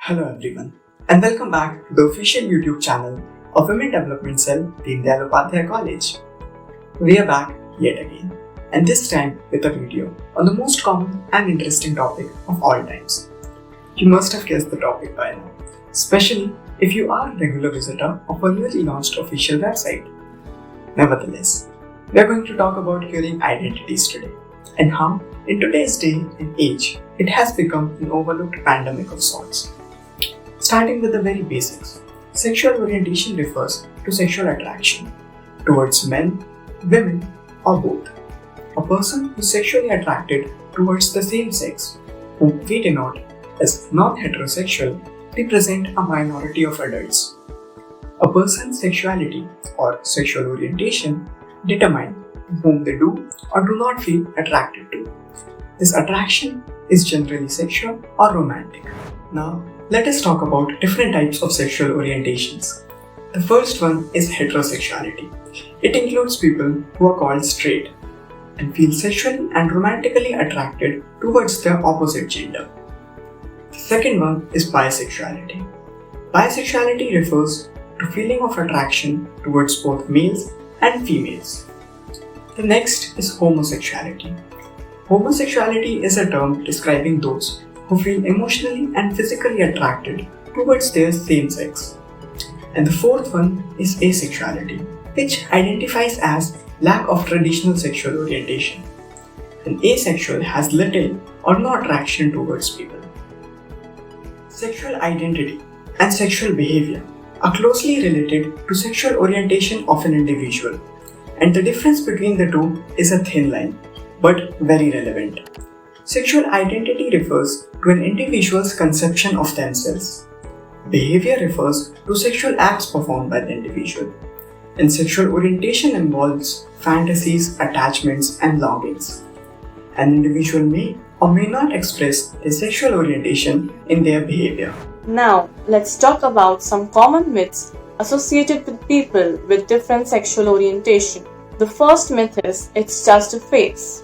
Hello everyone, and welcome back to the official YouTube channel of Women Development Cell, Deen Dayal Upadhyaya College. We are back yet again, and this time with a video on the most common and interesting topic of all times. You must have guessed the topic by now, especially if you are a regular visitor of a newly launched official website. Nevertheless, we are going to talk about queering identities today, and how, in today's day and age, it has become an overlooked pandemic of sorts. Starting with the very basics, sexual orientation refers to sexual attraction towards men, women, or both. A person who is sexually attracted towards the same sex, whom we denote as non-heterosexual, represent a minority of adults. A person's sexuality or sexual orientation determine whom they do or do not feel attracted to. This attraction is generally sexual or romantic. Now, let us talk about different types of sexual orientations. The first one is heterosexuality. It includes people who are called straight and feel sexually and romantically attracted towards their opposite gender. The second one is bisexuality. Bisexuality refers to feeling of attraction towards both males and females. The next is homosexuality. Homosexuality is a term describing those who feel emotionally and physically attracted towards their same sex. And the fourth one is asexuality, which identifies as lack of traditional sexual orientation. An asexual has little or no attraction towards people. Sexual identity and sexual behavior are closely related to sexual orientation of an individual, and the difference between the two is a thin line, but very relevant. Sexual identity refers to an individual's conception of themselves. Behavior refers to sexual acts performed by the individual. And sexual orientation involves fantasies, attachments, and longings. An individual may or may not express their sexual orientation in their behavior. Now, let's talk about some common myths associated with people with different sexual orientation. The first myth is it's just a phase.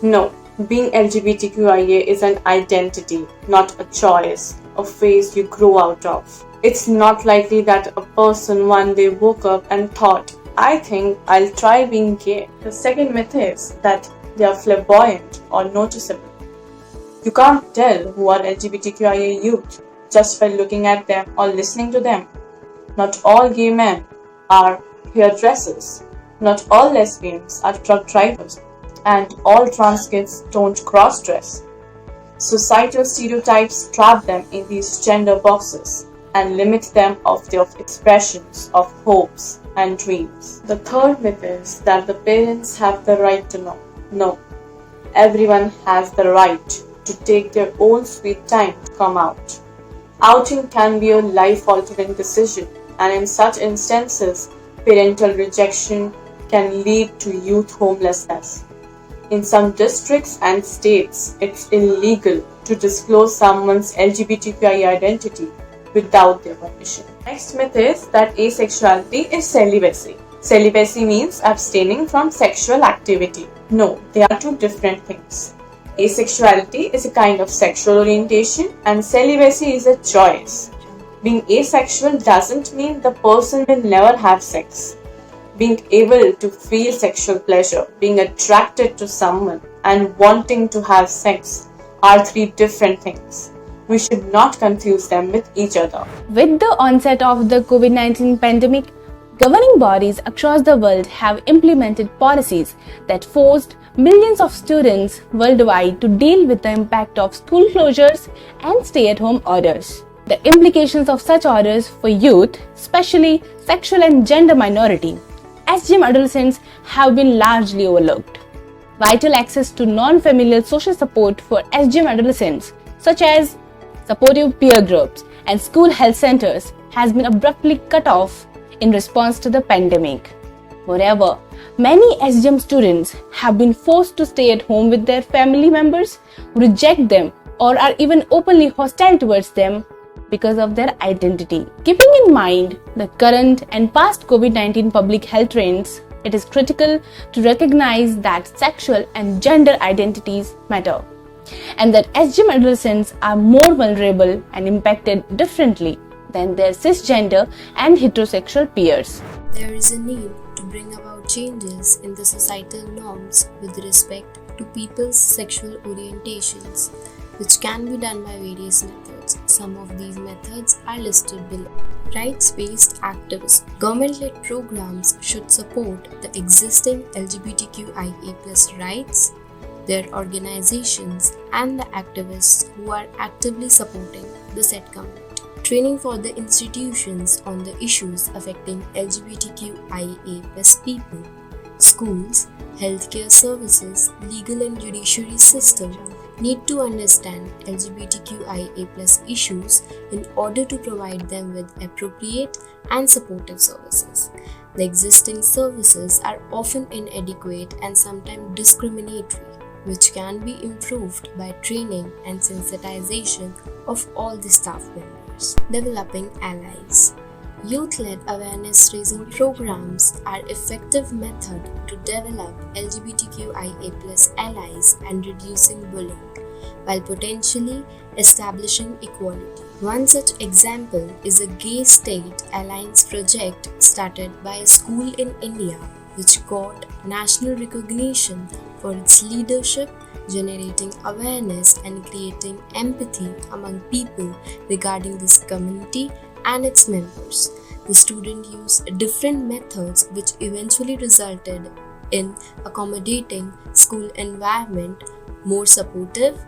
No. Being LGBTQIA is an identity, not a choice, a phase you grow out of. It's not likely that a person one day woke up and thought, I think I'll try being gay. The second myth is that they are flamboyant or noticeable. You can't tell who are LGBTQIA youth just by looking at them or listening to them. Not all gay men are hairdressers. Not all lesbians are truck drivers. And all trans kids don't cross-dress. Societal stereotypes trap them in these gender boxes and limit them of their expressions of hopes and dreams. The third myth is that the parents have the right to know. No, everyone has the right to take their own sweet time to come out. Outing can be a life-altering decision, and in such instances, parental rejection can lead to youth homelessness. In some districts and states, it's illegal to disclose someone's LGBTQI identity without their permission. Next myth is that asexuality is celibacy. Celibacy means abstaining from sexual activity. No, they are two different things. Asexuality is a kind of sexual orientation and celibacy is a choice. Being asexual doesn't mean the person will never have sex. Being able to feel sexual pleasure, being attracted to someone, and wanting to have sex are three different things. We should not confuse them with each other. With the onset of the COVID-19 pandemic, governing bodies across the world have implemented policies that forced millions of students worldwide to deal with the impact of school closures and stay-at-home orders. The implications of such orders for youth, especially sexual and gender minority, SGM adolescents have been largely overlooked. Vital access to non-familial social support for SGM adolescents, such as supportive peer groups and school health centers, has been abruptly cut off in response to the pandemic. Moreover, many SGM students have been forced to stay at home with their family members who reject them or are even openly hostile towards them because of their identity. Keeping in mind the current and past COVID-19 public health trends, it is critical to recognize that sexual and gender identities matter. and that SGM adolescents are more vulnerable and impacted differently than their cisgender and heterosexual peers. There is a need to bring about changes in the societal norms with respect to people's sexual orientations, which can be done by various methods. Some of these methods are listed below. Rights-based activism. Government-led programs should support the existing LGBTQIA+ rights, their organizations, and the activists who are actively supporting the said government. Training for the institutions on the issues affecting LGBTQIA+ people. Schools, healthcare services, legal and judiciary system need to understand LGBTQIA+ issues in order to provide them with appropriate and supportive services. The existing services are often inadequate and sometimes discriminatory, which can be improved by training and sensitization of all the staff members. Developing allies. Youth-led awareness-raising programs are effective method to develop LGBTQIA+ allies and reducing bullying, while potentially establishing equality. One such example is a Gay State Alliance project started by a school in India, which got national recognition for its leadership, generating awareness and creating empathy among people regarding this community and its members. The student used different methods which eventually resulted in accommodating school environment, more supportive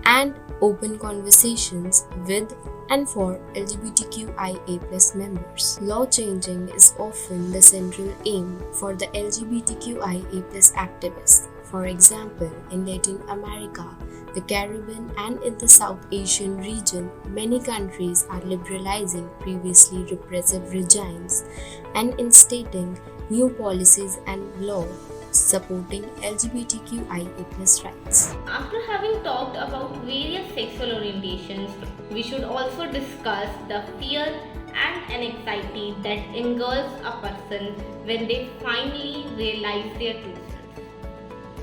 and open conversations with and for LGBTQIA+ members. Law changing is often the central aim for the LGBTQIA+ activists. For example, in Latin America, the Caribbean and in the South Asian region, many countries are liberalizing previously repressive regimes and instating new policies and law supporting LGBTQIA+ rights. After having talked about various sexual orientations, we should also discuss the fear and anxiety that engulfs a person when they finally realize their true self.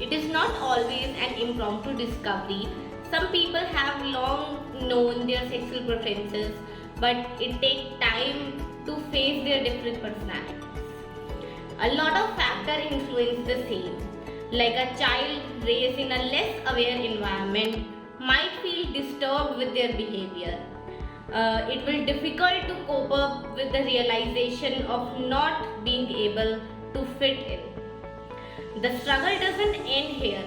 It is not always an impromptu discovery. Some people have long known their sexual preferences, but it takes time to face their different personalities. A lot of factors influence the same, like a child raised in a less aware environment might feel disturbed with their behavior. It will be difficult to cope up with the realization of not being able to fit in. The struggle doesn't end here.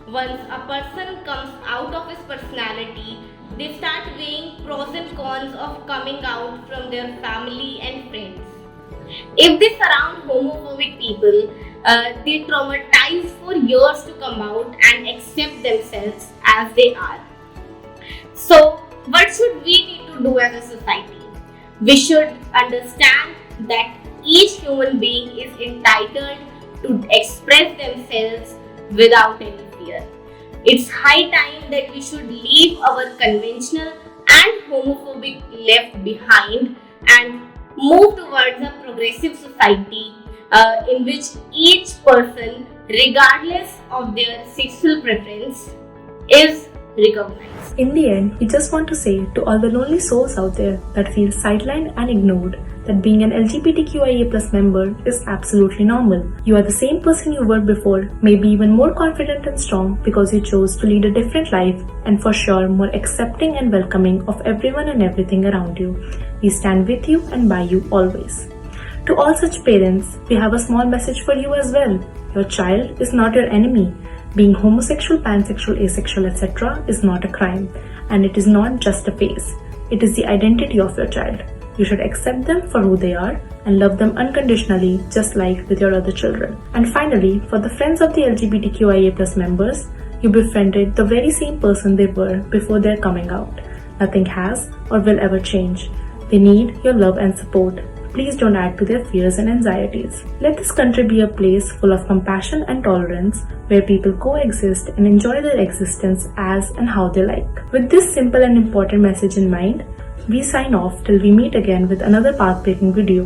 Once a person comes out of his personality, they start weighing pros and cons of coming out from their family and friends. If they surround homophobic people, they traumatize for years to come out and accept themselves as they are. So, what should we need to do as a society? We should understand that each human being is entitled to express themselves without any fear. It's high time that we should leave our conventional and homophobic left behind and move towards a progressive society in which each person, regardless of their sexual preference, is recognized. In the end, we just want to say to all the lonely souls out there that feel sidelined and ignored that being an LGBTQIA+ member is absolutely normal. You are the same person you were before, maybe even more confident and strong because you chose to lead a different life and for sure more accepting and welcoming of everyone and everything around you. We stand with you and by you always. To all such parents, we have a small message for you as well. Your child is not your enemy. Being homosexual, pansexual, asexual, etc. is not a crime, and it is not just a phase. It is the identity of your child. You should accept them for who they are and love them unconditionally, just like with your other children. And finally, for the friends of the LGBTQIA+ members, you befriended the very same person they were before their coming out. Nothing has or will ever change. They need your love and support. Please don't add to their fears and anxieties. Let this country be a place full of compassion and tolerance where people coexist and enjoy their existence as and how they like. With this simple and important message in mind, we sign off till we meet again with another path-breaking video.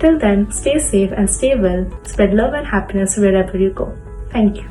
Till then, stay safe and stay well. Spread love and happiness wherever you go. Thank you.